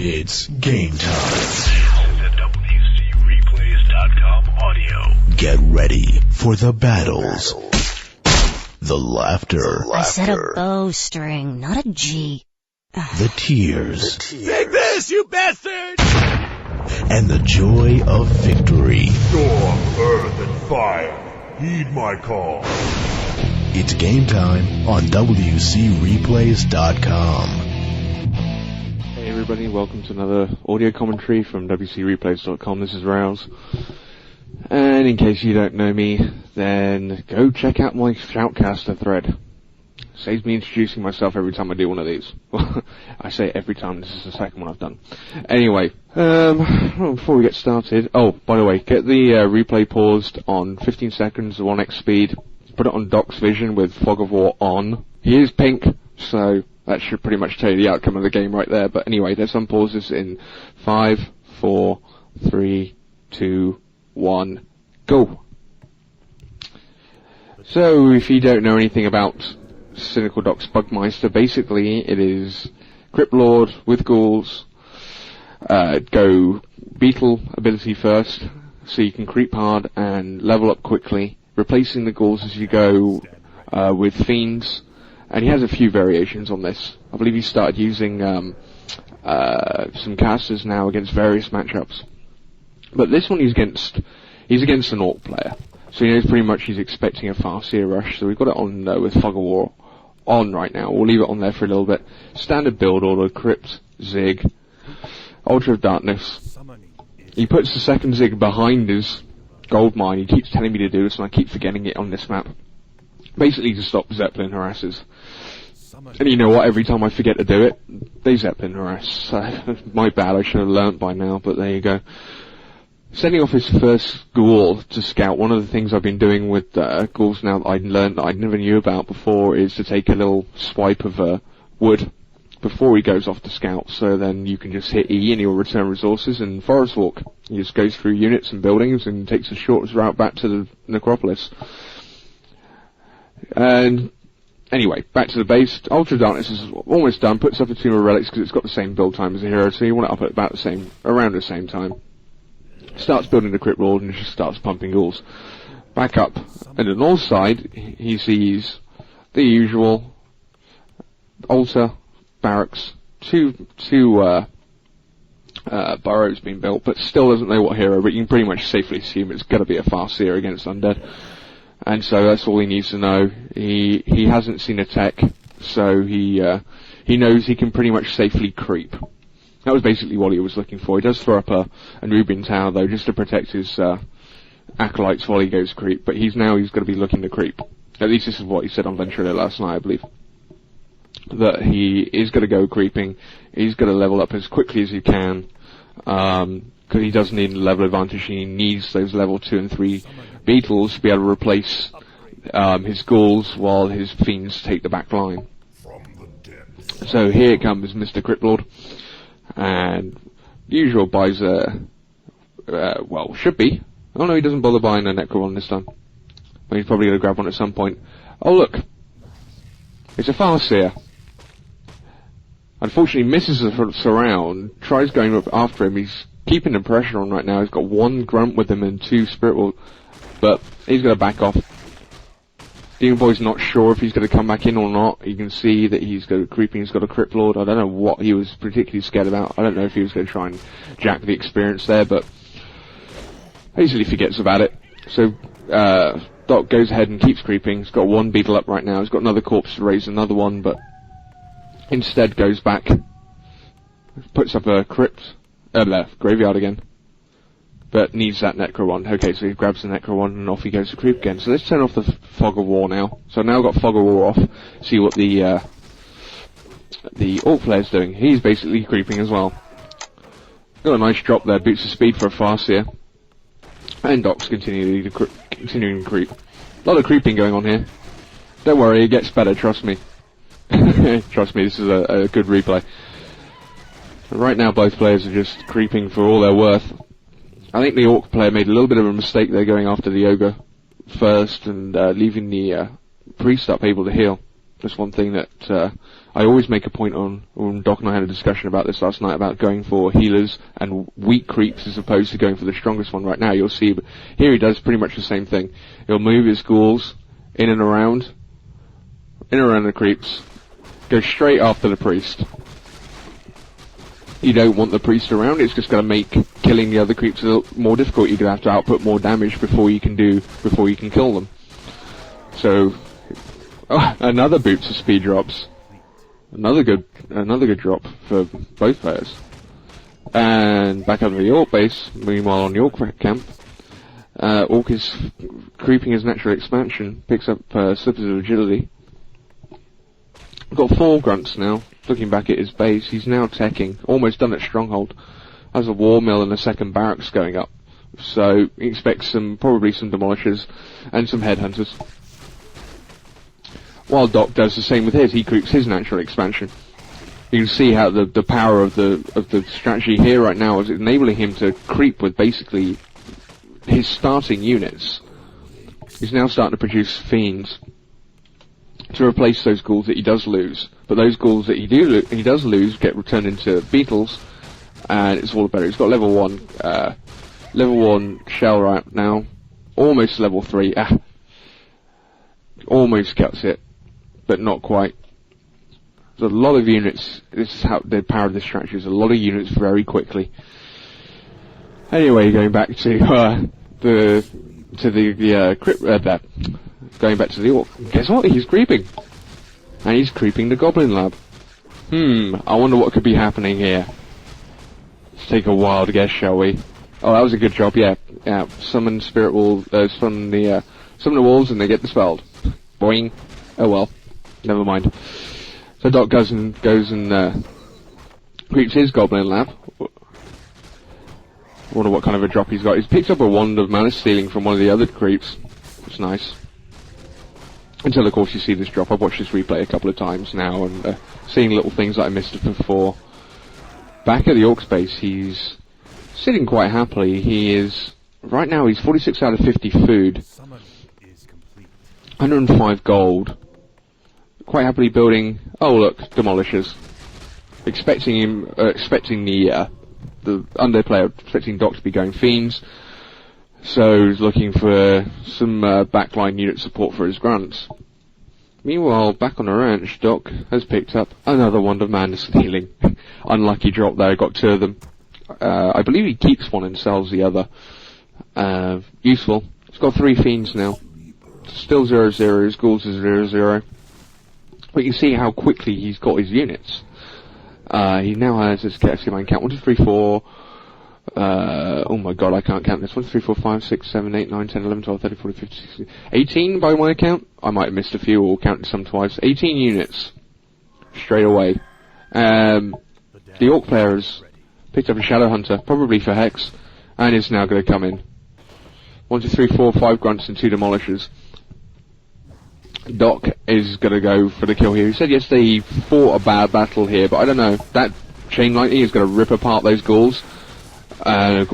It's game time. This is a WCReplays.com audio. Get ready for the battles, the laughter. I said a bowstring, not a G. The tears. Take this, you bastard! And the joy of victory. Storm, earth, and fire, heed my call. It's game time on WCReplays.com. Hey everybody, welcome to another audio commentary from WCReplays.com. This is Railz. And in case you don't know me, then go check out my Shoutcaster thread. Saves me introducing myself every time I do one of these. I say every time, this is the second one I've done. Anyway, before we get started, oh, by the way, get the replay paused on 15 seconds at 1x speed. Put it on Doc's vision with Fog of War on. He is pink, so that should pretty much tell you the outcome of the game right there. But anyway, there's some pauses in 5, 4, 3, 2, 1, go. So, if you don't know anything about Cynical Doc's Bugmeister, basically it is Crypt Lord with ghouls. Go Beetle ability first, so you can creep hard and level up quickly, replacing the ghouls as you go with fiends. And he has a few variations on this. I believe he started using some casters now against various matchups. But this one he's against an Orc player. So he knows pretty much he's expecting a Farseer rush. So we've got it on with Fog of War on right now. We'll leave it on there for a little bit. Standard build order, Crypt, Zig, Ultra of Darkness. He puts the second Zig behind his gold mine. He keeps telling me to do this and I keep forgetting it on this map. Basically to stop Zeppelin harasses. And you know what, every time I forget to do it, they Zeppelin harass. My bad, I should have learnt by now, but there you go. Sending off his first ghoul to scout, one of the things I've been doing with ghouls now that I'd learned that I never knew about before is to take a little swipe of wood before he goes off to scout, so then you can just hit E and he'll return resources and forest walk. He just goes through units and buildings and takes the shortest route back to the necropolis. And anyway, back to the base. Ultra Darkness is almost done. Puts up a Tomb of Relics because it's got the same build time as a hero, so you want it up at about around the same time. Starts building the Crypt Lord and just starts pumping ghouls. Back up. And the north side, he sees the usual altar, barracks, two burrows being built, but still doesn't know what hero, but you can pretty much safely assume it's going to be a Farseer against Undead. And so that's all he needs to know. He hasn't seen a tech, so he knows he can pretty much safely creep. That was basically what he was looking for. He does throw up a Nubian tower though, just to protect his acolytes while he goes creep, but he's going to be looking to creep. At least this is what he said on Ventura last night, I believe. That he is going to go creeping, he's going to level up as quickly as he can, because he does need a level advantage. He needs those level 2 and 3 beetles to be able to replace his ghouls while his fiends take the back line. So here comes Mr. Crypt Lord, and the usual buys should be. Oh no, he doesn't bother buying a Necro one this time. But he's probably going to grab one at some point. Oh look, it's a Farseer. Unfortunately misses the surround, tries going up after him. He's keeping the pressure on right now. He's got 1 grunt with him and 2 spirit wolf, but he's going to back off. Demon Boy's not sure if he's going to come back in or not. You can see that he's got a creeping, he's got a Crypt Lord. I don't know what he was particularly scared about. I don't know if he was going to try and jack the experience there, but easily forgets about it. So Doc goes ahead and keeps creeping. He's got 1 beetle up right now. He's got another corpse to raise another one, but instead goes back, puts up a graveyard again, but needs that Necro one. Okay, so he grabs the Necro one and off he goes to creep again. So let's turn off the Fog of War now. So now I've got Fog of War off, see what the Orc player's doing. He's basically creeping as well. Got a nice drop there, boots of speed for a Farseer. And Doc's continuing to creep. A lot of creeping going on here. Don't worry, it gets better, trust me. Trust me, this is a good replay. Right now both players are just creeping for all they're worth. I think the Orc player made a little bit of a mistake there going after the Ogre first and leaving the Priest up able to heal. That's one thing that I always make a point on. Doc and I had a discussion about this last night about going for healers and weak creeps as opposed to going for the strongest one right now. You'll see, but here he does pretty much the same thing. He'll move his ghouls in and around the creeps, go straight after the priest. You don't want the priest around, it's just going to make killing the other creeps a little more difficult. You're going to have to output more damage before you can kill them. So, another boots of speed drops. Another good drop for both players. And back up to the Orc base, meanwhile on the Orc camp, Orc is creeping his natural expansion, picks up slippers of agility. Got 4 grunts now. Looking back at his base, he's now teching, almost done at Stronghold. Has a war mill and a second barracks going up. So he expects probably some demolishers and some headhunters. While Doc does the same with his, he creeps his natural expansion. You can see how the power of the strategy here right now is enabling him to creep with basically his starting units. He's now starting to produce fiends to replace those ghouls that he does lose. But those ghouls that he does lose get returned into beetles, and it's all better. He's got level 1 shell right now, almost level 3. Almost cuts it, but not quite. There's a lot of units. This is how the power of this strategy is. A lot of units very quickly. Anyway, going back to the crypt. Going back to the Orc. Guess what? He's creeping. And he's creeping the Goblin Lab. I wonder what could be happening here. Let's take a wild guess, shall we? Oh, that was a good job, yeah. Summon spirit wolves, summon the wolves and they get dispelled. Boing. Oh well. Never mind. So Doc goes and creeps his Goblin Lab. Wonder what kind of a drop he's got. He's picked up a wand of mana stealing from one of the other creeps. It's nice. Until, of course, you see this drop. I've watched this replay a couple of times now, and seeing little things that I missed before. Back at the Orc base, he's sitting quite happily. Right now, he's 46 out of 50 food. 105 gold. Quite happily building, oh look, demolishers. Expecting the Undead player, expecting Doc to be going fiends. So he's looking for some backline unit support for his grunts. Meanwhile, back on the ranch, Doc has picked up another wand of mana stealing. Unlucky drop there, got 2 of them. I believe he keeps one and sells the other. Useful. He's got 3 fiends now. Still 0-0, his ghouls is 0-0. But you see how quickly he's got his units. He now has, let's get a count, 1, 2, 3, 4, oh my god, I can't count this. 1, 2, 3, 4, 5, 6, 7, 8, 9, 10, 11, 12, 13, 14, 15, 16, 18 by my account. I might have missed a few or counted some twice. 18 units. Straight away. The Orc player has picked up a Shadow Hunter, probably for Hex, and is now going to come in. 1, 2, 3, 4, 5 grunts and 2 demolishers. Doc is going to go for the kill here. He said yesterday he fought a bad battle here, but I don't know. That chain lightning is going to rip apart those ghouls. I'm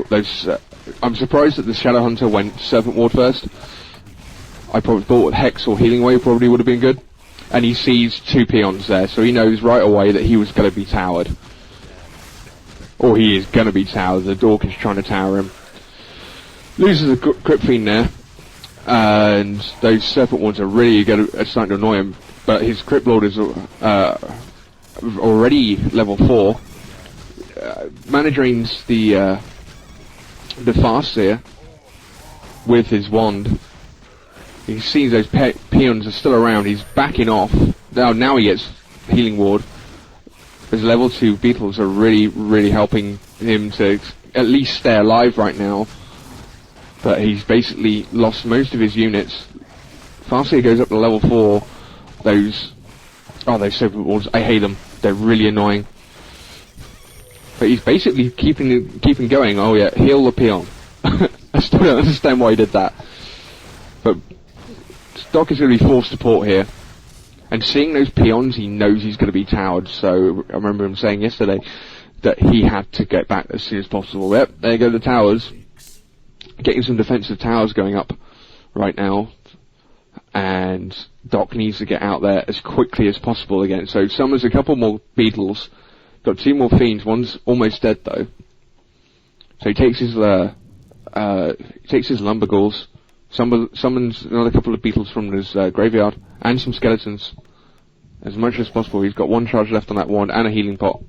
surprised that the Shadow Hunter went Serpent Ward first. I probably thought Hex or Healing Wave probably would have been good. And he sees 2 peons there, so he knows right away that he was going to be towered. Or he is going to be towered. The Dork is trying to tower him. Loses a Crypt Fiend there. And those Serpent Wands are really starting to annoy him. But his Crypt Lord is already level 4. Mana drains the Farseer with his wand. He sees those peons are still around. He's backing off. Now he gets Healing Ward. His level 2 beetles are really helping him to at least stay alive right now. But he's basically lost most of his units. Farseer goes up to level 4. Those Serpent Walls, I hate them. They're really annoying. But he's basically keeping going. Oh yeah, heal the peon. I still don't understand why he did that. But Doc is going to be forced to port here. And seeing those peons, he knows he's going to be towered. So I remember him saying yesterday that he had to get back as soon as possible. Yep, there go the towers. Getting some defensive towers going up right now. and Doc needs to get out there as quickly as possible again. So summons a couple more beetles, got 2 more fiends, one's almost dead though. So he takes his lumber ghouls, summons another couple of beetles from his graveyard, and some skeletons. As much as possible. He's got 1 charge left on that wand and a healing pot.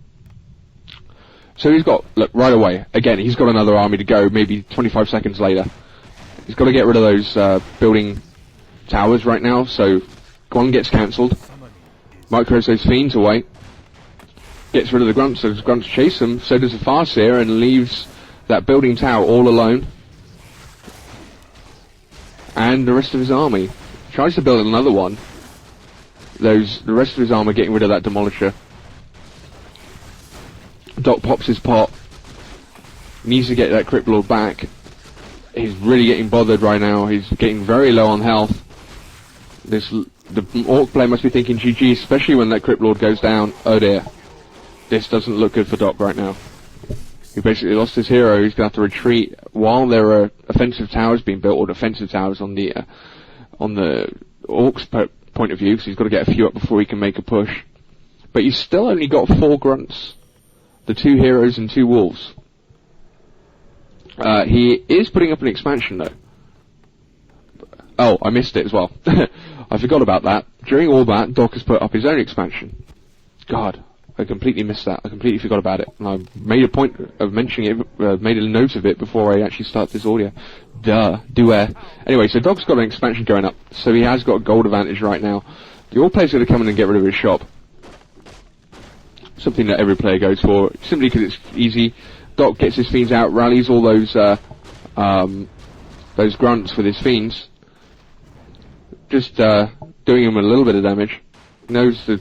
So he's got, look, right away, again, he's got another army to go, maybe 25 seconds later. He's got to get rid of those building towers right now, so one gets cancelled. Micros those fiends away. Gets rid of the grunts, so the grunts chase them, so does the Farseer, and leaves that building tower all alone. And the rest of his army. Tries to build another one. The rest of his army getting rid of that Demolisher. Doc pops his pot. Needs to get that Crypt Lord back. He's really getting bothered right now. He's getting very low on health. The Orc player must be thinking GG, especially when that Crypt Lord goes down. Oh dear. This doesn't look good for Doc right now. He basically lost his hero. He's going to have to retreat while there are offensive towers being built, or defensive towers on the Orc's point of view, because he's got to get a few up before he can make a push. But he's still only got 4 grunts. The 2 heroes and 2 wolves. He is putting up an expansion though. Oh, I missed it as well. I forgot about that. During all that, Doc has put up his own expansion. God, I completely missed that. I completely forgot about it. And I made a point of mentioning it, made a note of it before I actually start this audio. Anyway, so Doc's got an expansion going up, so he has got a gold advantage right now. The All player's going to come in and get rid of his shop. Something that every player goes for, simply because it's easy. Doc gets his fiends out, rallies all those grunts with his fiends. Just doing him a little bit of damage. Knows the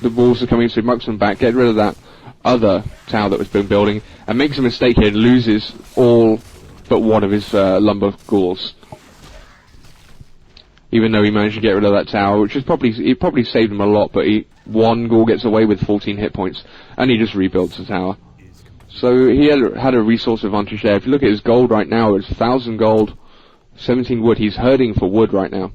wolves are coming, so he mucks them back, get rid of that other tower that was been building, and makes a mistake here and loses all but one of his lumber ghouls. Even though he managed to get rid of that tower, which is it probably saved him a lot, but one ghoul gets away with 14 hit points, and he just rebuilds the tower. So he had a resource advantage there. If you look at his gold right now, it's 1,000 gold, 17 wood. He's herding for wood right now.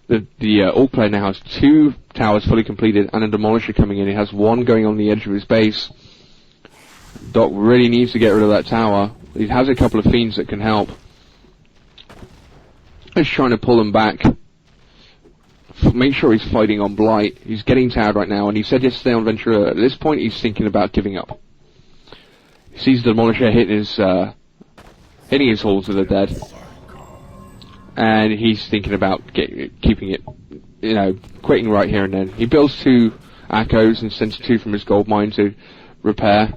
The Orc player now has 2 towers fully completed and a Demolisher coming in. He has 1 going on the edge of his base. Doc really needs to get rid of that tower. He has a couple of fiends that can help. He's trying to pull him back. Make sure he's fighting on Blight. He's getting tired right now, and he said yesterday on Ventura, at this point he's thinking about giving up. He sees the Demolisher hitting his halls of the dead, and he's thinking about keeping it, quitting right here and then. He builds 2 Echoes and sends 2 from his gold mine to repair.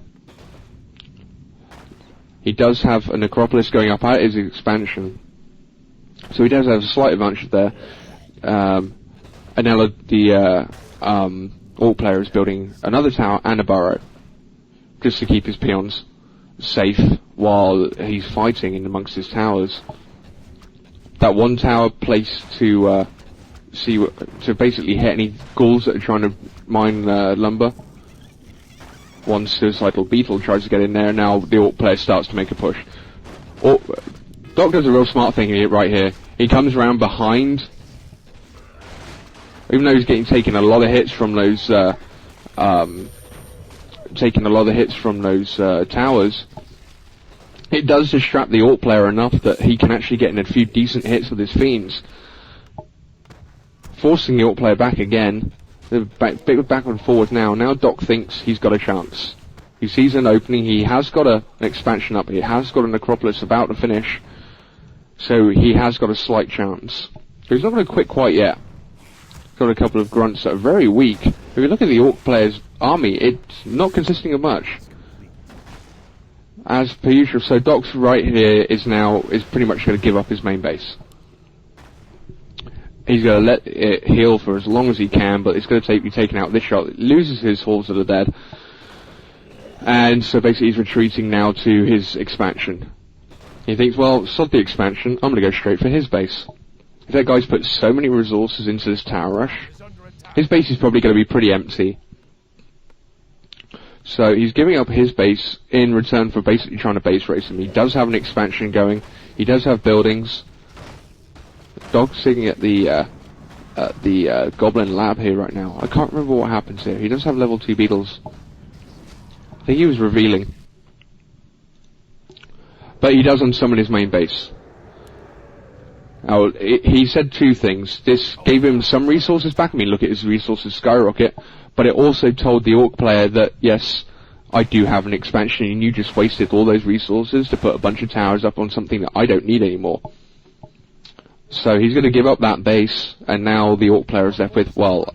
He does have a Necropolis going up at his expansion, so he does have a slight advantage there. Anella, the Orc player, is building another tower and a burrow, just to keep his peons safe while he's fighting in amongst his towers. That 1 tower placed to basically hit any ghouls that are trying to mine lumber. 1 suicidal beetle tries to get in there. Now the Orc player starts to make a push. Doc does a real smart thing right here. He comes around behind. Even though he's getting taken a lot of hits from those towers, it does distract the Orc player enough that he can actually get in a few decent hits with his fiends, forcing the Orc player back again. They're back and forward now. Now Doc thinks he's got a chance. He sees an opening. He has got an expansion up. He has got a Necropolis about to finish, so he has got a slight chance. So he's not going to quit quite yet. Got a couple of grunts that are very weak. If you look at the Orc player's army, it's not consisting of much. As per usual, so Doc's right here is pretty much going to give up his main base. He's going to let it heal for as long as he can, but it's going to be taken out this shot. It loses his Halls of the Dead. And so basically he's retreating now to his expansion. He thinks, well, sod the expansion, I'm going to go straight for his base. If that guy's put so many resources into this tower rush, his base is probably going to be pretty empty. So he's giving up his base in return for basically trying to base race him. He does have an expansion going. He does have buildings. Dog's sitting at the Goblin lab here right now. I can't remember what happens here. He does have level 2 beetles. I think he was revealing. But he does unsummon his main base. Now, he said two things. This gave him some resources back. I mean, look at his resources skyrocket. But it also told the Orc player that, yes, I do have an expansion, and you just wasted all those resources to put a bunch of towers up on something that I don't need anymore. So he's going to give up that base, and now the Orc player is left with, well,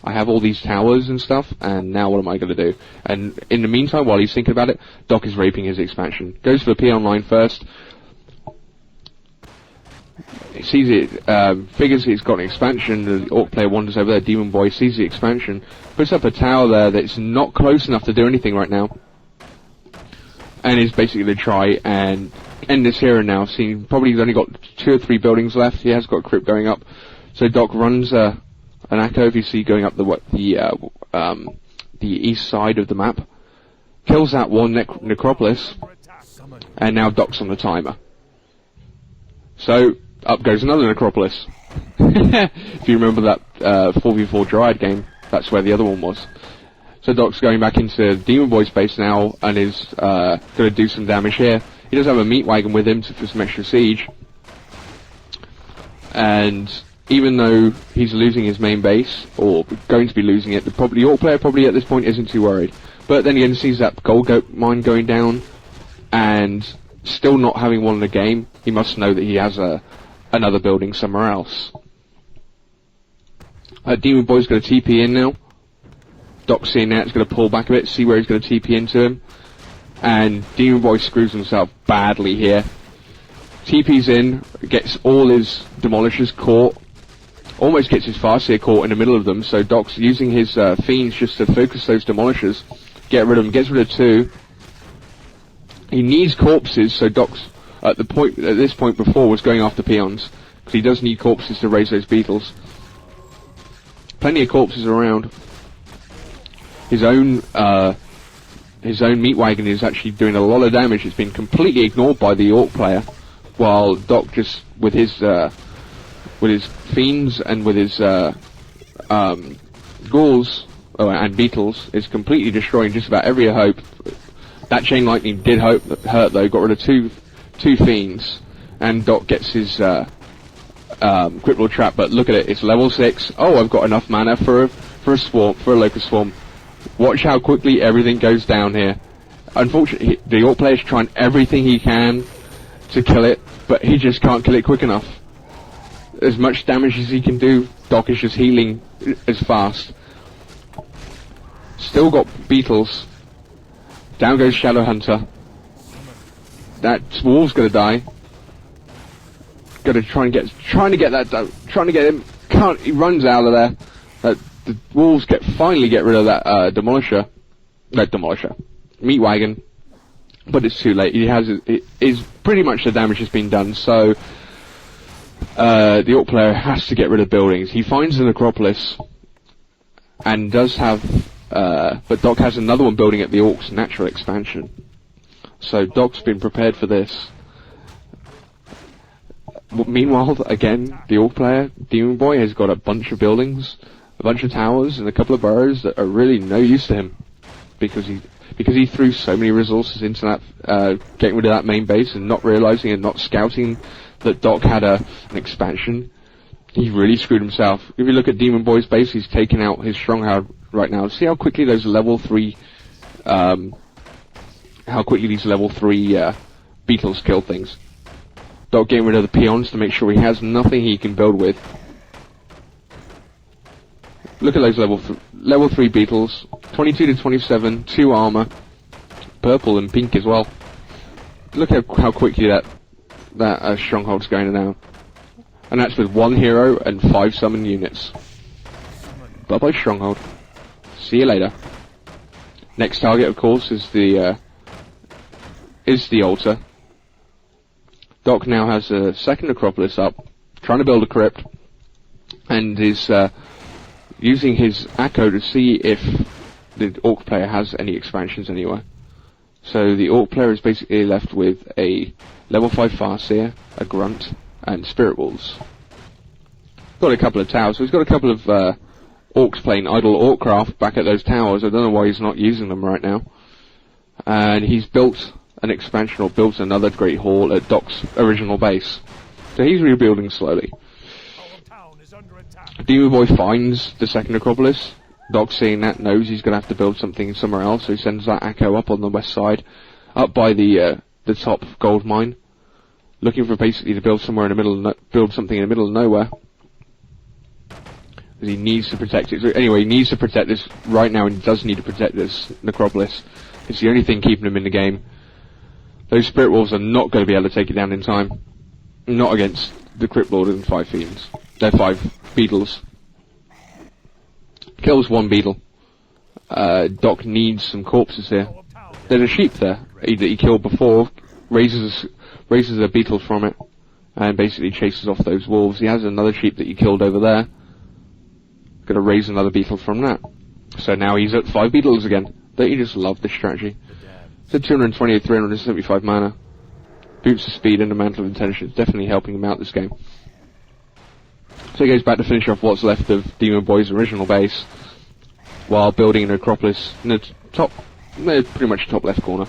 I have all these towers and stuff, and now what am I going to do? And in the meantime, while he's thinking about it, Doc is raping his expansion. Goes for the peon line first. He sees it, figures he's got an expansion. The Orc player wanders over there. Demon Boy sees the expansion, puts up a tower there that's not close enough to do anything right now, and is basically going to try and end this here and now. Seeing probably he's only got 2 or 3 buildings left. He has got a crypt going up, so Doc runs an Echo, if you see, going up the east side of the map, kills that one necropolis, and now Doc's on the timer. So up goes another necropolis. If you remember that 4v4 Dryad game, that's where the other one was. So Doc's going back into Demon Boy's base now, and is going to do some damage here. He does have a meat wagon with him for some extra siege. And even though he's losing his main base, or going to be losing it, the Orc player probably at this point isn't too worried. But then again, sees that gold mine going down, and still not having won the game, he must know that he has another building somewhere else. Demon Boy's going to TP in now. Doc's seeing that, he's going to pull back a bit, see where he's going to TP into him. And Demon Boy screws himself badly here. TP's in, gets all his demolishers caught. Almost gets his Farseer caught in the middle of them, so Doc's using his fiends just to focus those demolishers. Get rid of them, gets rid of 2. He needs corpses, so Doc's at this point before was going after peons, because he does need corpses to raise those beetles. Plenty of corpses around. His own meat wagon is actually doing a lot of damage. It's been completely ignored by the Orc player, while Doc just with his fiends and with his ghouls and beetles is completely destroying just about every hope. That chain lightning did hurt though. Got rid of two fiends, and Doc gets his Crypt Lord trap. But look at it, it's level 6. Oh, I've got enough mana for a locust swarm. Watch how quickly everything goes down here. Unfortunately, the Orc player is trying everything he can to kill it, but he just can't kill it quick enough. As much damage as he can do, Doc is just healing as fast. Still got beetles. Down goes Shadow Hunter. That wolf's gonna die. Trying to get him. Can't. He runs out of there. The wolves finally get rid of that demolisher. Meat wagon. But it's too late. It is pretty much the damage has been done. So the Orc player has to get rid of buildings. He finds the necropolis, and does have. But Doc has another one building at the Orc's natural expansion. So Doc's been prepared for this. Meanwhile, again, the Orc player, Demon Boy, has got a bunch of buildings, a bunch of towers, and a couple of burrows that are really no use to him. Because he threw so many resources into that, getting rid of that main base, and not realizing and not scouting that Doc had an expansion. He really screwed himself. If you look at Demon Boy's base, he's taken out his stronghold right now. See how quickly those level 3, beetles kill things. Doc getting rid of the peons to make sure he has nothing he can build with. Look at those level 3 beetles. 22 to 27, 2 armor. Purple and pink as well. Look at how quickly that stronghold's going down. And that's with 1 hero and 5 summon units. Bye bye stronghold. See you later. Next target, of course, is the altar. Doc now has a second necropolis up, trying to build a crypt, and is using his Echo to see if the Orc player has any expansions anywhere. So the Orc player is basically left with a level 5 Farseer, a Grunt, and Spirit Wolves. Got a couple of towers, so he's got a couple of orcs playing idle orc craft back at those towers. I don't know why he's not using them right now. And he's built an expansion, or built another Great Hall at Doc's original base. So he's rebuilding slowly. Demon Boy finds the second Necropolis. Doc, seeing that, knows he's going to have to build something somewhere else, so he sends that Echo up on the west side, up by the top gold mine, looking for basically to build somewhere in the middle, build something in the middle of nowhere. Because he needs to protect it. So anyway, he needs to protect this right now, and he does need to protect this Necropolis. It's the only thing keeping him in the game. Those Spirit Wolves are not going to be able to take it down in time. Not against the Crypt Lord and 5 fiends. They're 5 beetles. Kills 1 beetle. Doc needs some corpses here. There's a sheep there that he killed before. Raises a beetle from it, and basically chases off those wolves. He has another sheep that he killed over there. Gonna raise another beetle from that. So now he's at 5 beetles again. Don't you just love this strategy? It's at 228, 375 mana. Boots of speed and a mantle of intelligence, definitely helping him out this game. So he goes back to finish off what's left of Demon Boy's original base, while building an Necropolis in the pretty much top left corner.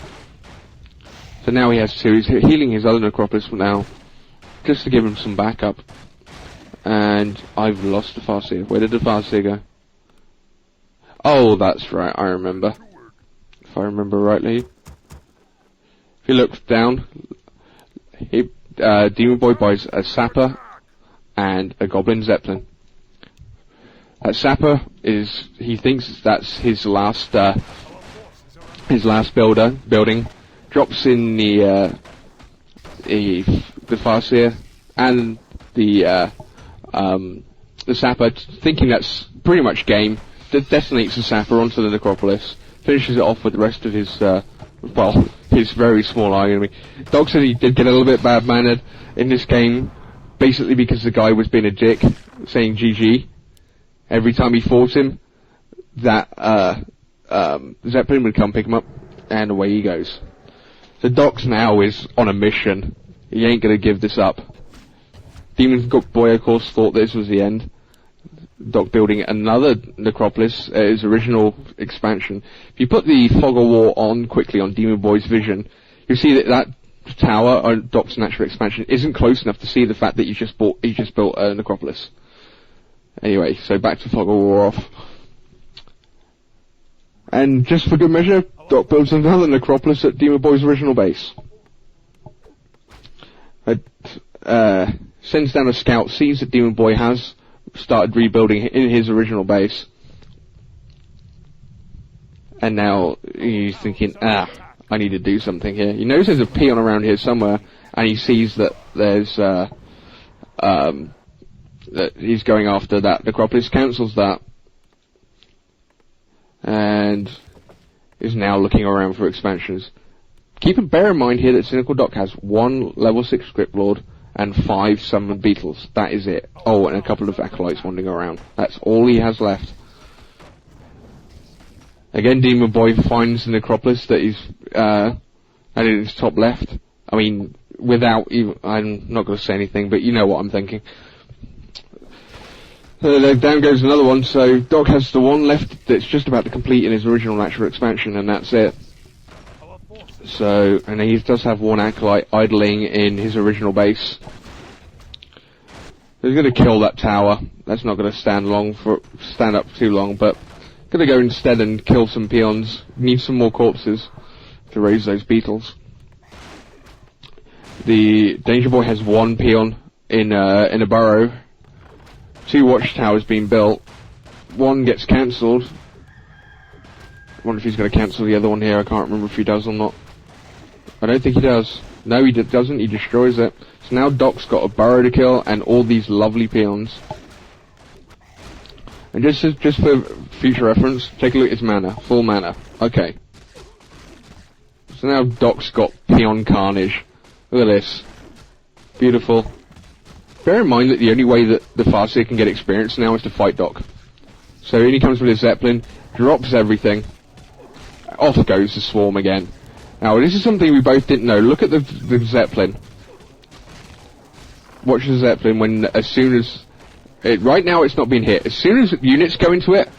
So now he has 2. He's healing his other Necropolis now, just to give him some backup. And I've lost the Farseer. Where did the Farseer go? Oh, that's right, I remember. If I remember rightly. If you look down, Demon Boy buys a Sapper and a Goblin Zeppelin. That Sapper he thinks that's his last building. Drops in the Farseer and the Sapper, thinking that's pretty much game. Detonates the Sapper onto the Necropolis, finishes it off with the rest of his his very small army. Dog said he did get a little bit bad-mannered in this game, basically because the guy was being a dick, saying GG every time he fought him. That Zeppelin would come pick him up, and away he goes. So Doc now is on a mission. He ain't gonna give this up. Demon Boy, of course, thought this was the end. Doc building another Necropolis, his original expansion. If you put the Fog of War on quickly on Demon Boy's vision, you'll see that tower on Doc's natural expansion isn't close enough to see the fact that he just built a Necropolis. Anyway, so back to Fog of War off. And just for good measure, Doc builds another Necropolis at Demon Boy's original base. Sends down a scout, sees that Demon Boy has started rebuilding in his original base. And now he's thinking, I need to do something here. He knows there's a peon around here somewhere, and he sees that there's, that he's going after that. Necropolis cancels that, and is now looking around for expansions. Bear in mind here that Cynical Doc has 1 level 6 Crypt Lord and 5 summoned beetles. That is it. Oh, and a couple of acolytes wandering around. That's all he has left. Again, Demon Boy finds the Necropolis that he's added in his top left. I mean, without even... I'm not going to say anything, but you know what I'm thinking. Down goes another one, so Doc has the one left that's just about to complete in his original natural expansion, and that's it. So, and he does have 1 acolyte idling in his original base. He's going to kill that tower. That's not going to stand up too long, but going to go instead and kill some peons. Need some more corpses to raise those beetles. The Danger Boy has 1 peon in a burrow. 2 watchtowers being built. 1 gets cancelled. I wonder if he's going to cancel the other one here. I can't remember if he does or not. I don't think he does. No, he doesn't. He destroys it. So now Doc's got a burrow to kill and all these lovely peons. And just for future reference, take a look at his mana. Full mana. Okay. So now Doc's got peon carnage. Look at this. Beautiful. Bear in mind that the only way that the Farseer can get experience now is to fight Doc. So in he comes with his Zeppelin, drops everything. Off goes the swarm again. Now, this is something we both didn't know. Look at the Zeppelin. watch the Zeppelin when, as soon as... right now it's not being hit. As soon as units go into it,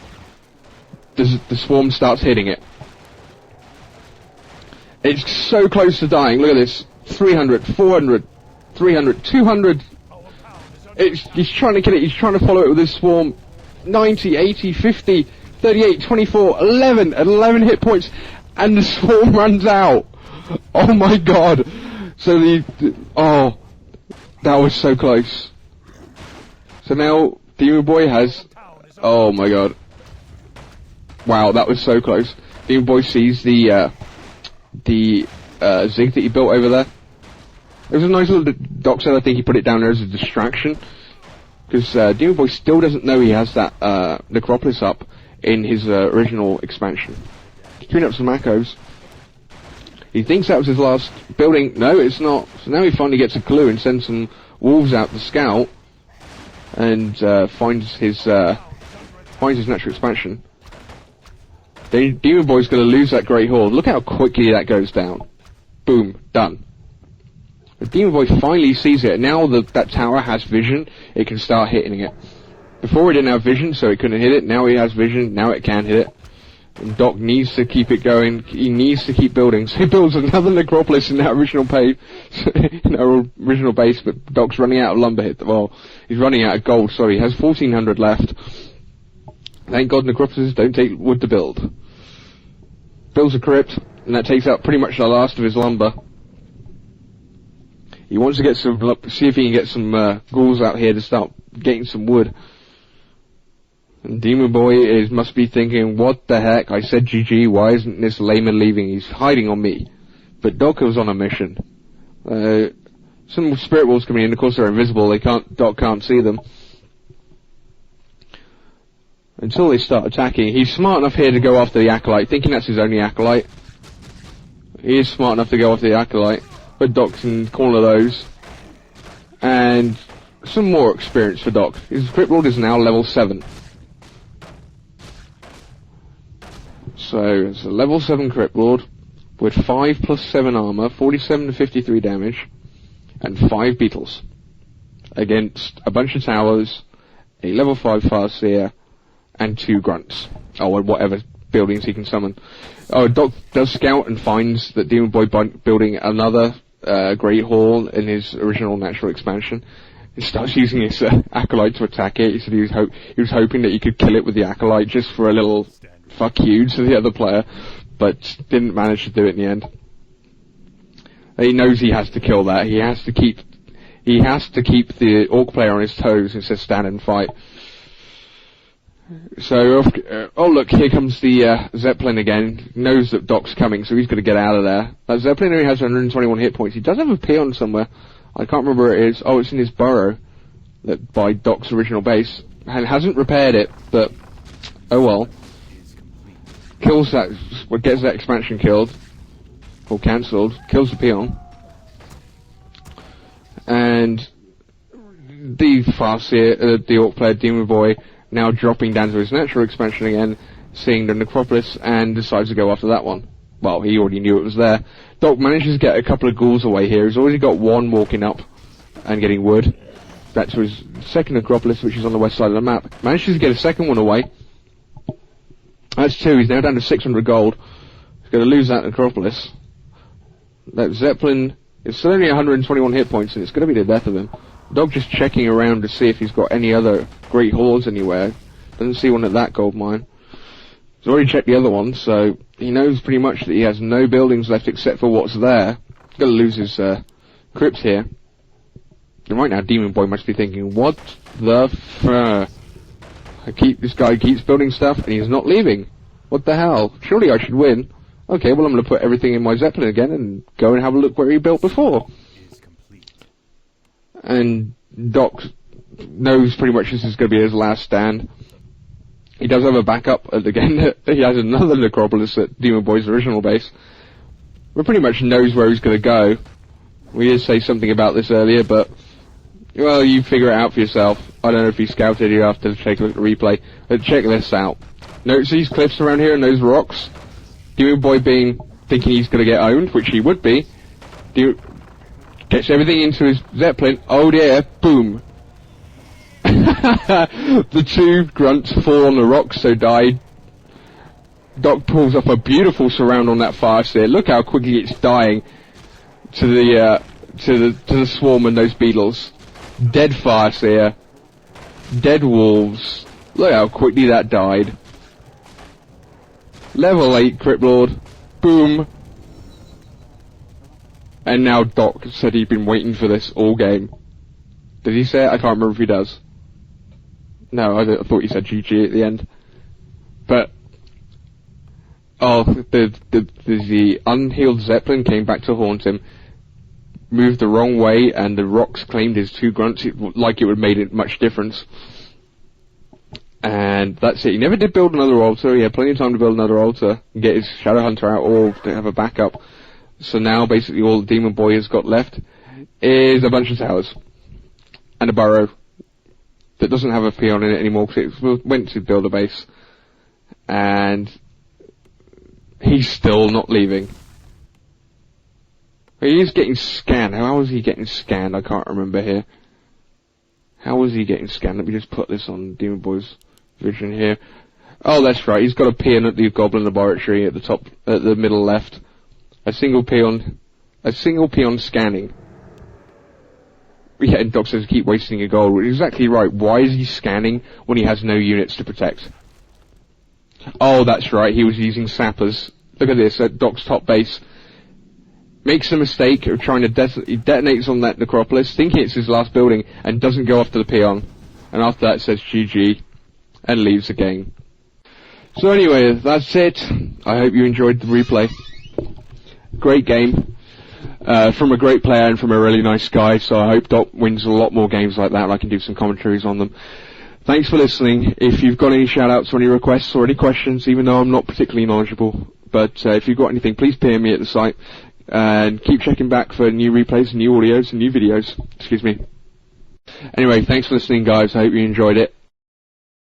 the swarm starts hitting it. It's so close to dying. Look at this. 300, 400, 300, 200. He's trying to kill it. He's trying to follow it with his swarm. 90, 80, 50, 38, 24, 11 hit points. And the swarm runs out. Oh my god. So oh, that was so close. So now Demon Boy has, oh my god. Wow, that was so close. Demon Boy sees the zig that he built over there. It was a nice little dock set. I think he put it down there as a distraction. Because Demon Boy still doesn't know he has that necropolis up in his original expansion. He's doing up some echoes. He thinks that was his last building. No, it's not. So now he finally gets a clue and sends some wolves out to scout. And finds his natural expansion. Demon Boy's going to lose that Great Horde. Look how quickly that goes down. Boom, done. The Demon Boy finally sees it. Now that tower has vision, it can start hitting it. Before it didn't have vision, so it couldn't hit it. Now he has vision, now it can hit it. And Doc needs to keep it going. He needs to keep building. So he builds another necropolis in that original base, but Doc's running out of lumber. Well, he's running out of gold, sorry. He has 1,400 left. Thank God necropolises don't take wood to build. Builds a crypt, and that takes out pretty much the last of his lumber. He wants to get see if he can get some ghouls out here to start getting some wood. And Demon Boy must be thinking, what the heck, I said GG, why isn't this layman leaving? He's hiding on me. But Doc was on a mission. Some spirit wolves coming in, of course they're invisible, Doc can't see them. Until they start attacking. He's smart enough here to go after the Acolyte, thinking that's his only Acolyte. He is smart enough to go after the Acolyte, but Doc's in corner those. And some more experience for Doc. His Crypt Lord is now level 7. So, it's a level 7 Crypt Lord, with 5 plus 7 armor, 47 to 53 damage, and 5 beetles. Against a bunch of towers, a level 5 Farseer, and 2 grunts. Oh, and whatever buildings he can summon. Oh, Doc does scout and finds that Demon Boy building another Great Hall in his original natural expansion. He starts using his Acolyte to attack it. He said he was hoping that he could kill it with the Acolyte just for a little fuck you to the other player, but didn't manage to do it in the end. He knows he has to kill that. He has to keep the Orc player on his toes instead of stand and fight. So, oh look, here comes the Zeppelin again. He knows that Doc's coming, so he's got to get out of there. That Zeppelin only has 121 hit points. He does have a peon somewhere. I can't remember where it is. Oh, it's in his burrow by Doc's original base. And hasn't repaired it, but oh well. Kills that, gets that expansion killed, or cancelled, kills the peon. And the Farseer, the Orc player, Demon Boy, now dropping down to his natural expansion again, seeing the necropolis, and decides to go after that one. Well, he already knew it was there. Doc manages to get a couple of ghouls away here. He's already got one walking up and getting wood. That's his second necropolis, which is on the west side of the map. Manages to get a second one away. That's 2. He's now down to 600 gold. He's going to lose that necropolis. That Zeppelin is still only 121 hit points, and it's going to be the death of him. Dog just checking around to see if he's got any other great halls anywhere. Doesn't see one at that gold mine. He's already checked the other one, so he knows pretty much that he has no buildings left except for what's there. He's going to lose his crypt here. And right now, Demon Boy must be thinking, what the this guy keeps building stuff and he's not leaving. What the hell? Surely I should win. Okay, well I'm going to put everything in my Zeppelin again and go and have a look where he built before. And Doc knows pretty much this is going to be his last stand. He does have a backup again. He has another necropolis at Demon Boy's original base. But pretty much knows where he's going to go. We did say something about this earlier, but well, you figure it out for yourself. I don't know if he scouted, you have to take a look at the replay. But check this out. Notice these cliffs around here and those rocks? Demon Boy thinking he's going to get owned, which he would be. Go Gets everything into his Zeppelin. Oh dear, boom. The two grunts fall on the rocks, so died. Doc pulls up a beautiful surround on that fire seer. Look how quickly it's dying to the swarm and those beetles. Dead fire seer. Dead wolves. Look how quickly that died. Level 8 Crypt Lord. Boom. And now Doc said he'd been waiting for this all game. Did he say it? I can't remember if he does. No, I thought he said GG at the end. But the unhealed Zeppelin came back to haunt him, moved the wrong way, and the rocks claimed his two grunts, like it would have made it much difference. And that's it. He never did build another altar. He had plenty of time to build another altar, and get his Shadow Hunter out, or to have a backup. So now, basically, all the Demon Boy has got left is a bunch of towers. And a burrow that doesn't have a peon in it anymore, because it went to build a base. And he's still not leaving. He is getting scanned. How was he getting scanned? I can't remember here. How was he getting scanned? Let me just put this on Demon Boy's vision here. Oh, that's right. He's got a peon at the Goblin Laboratory at the top, at the middle left. A single peon scanning. Yeah, and Doc says keep wasting your gold. Exactly right. Why is he scanning when he has no units to protect? Oh, that's right. He was using sappers. Look at this at Doc's top base. Makes a mistake of trying to he detonates on that necropolis, thinking it's his last building, and doesn't go after the peon. And after that says GG, and leaves the game. So anyway, that's it. I hope you enjoyed the replay. Great game. From a great player and from a really nice guy, so I hope Doc wins a lot more games like that and I can do some commentaries on them. Thanks for listening. If you've got any shout-outs or any requests or any questions, even though I'm not particularly knowledgeable, but if you've got anything, please PM me at the site. And keep checking back for new replays, and new audios, and new videos. Excuse me. Anyway, thanks for listening, guys. I hope you enjoyed it.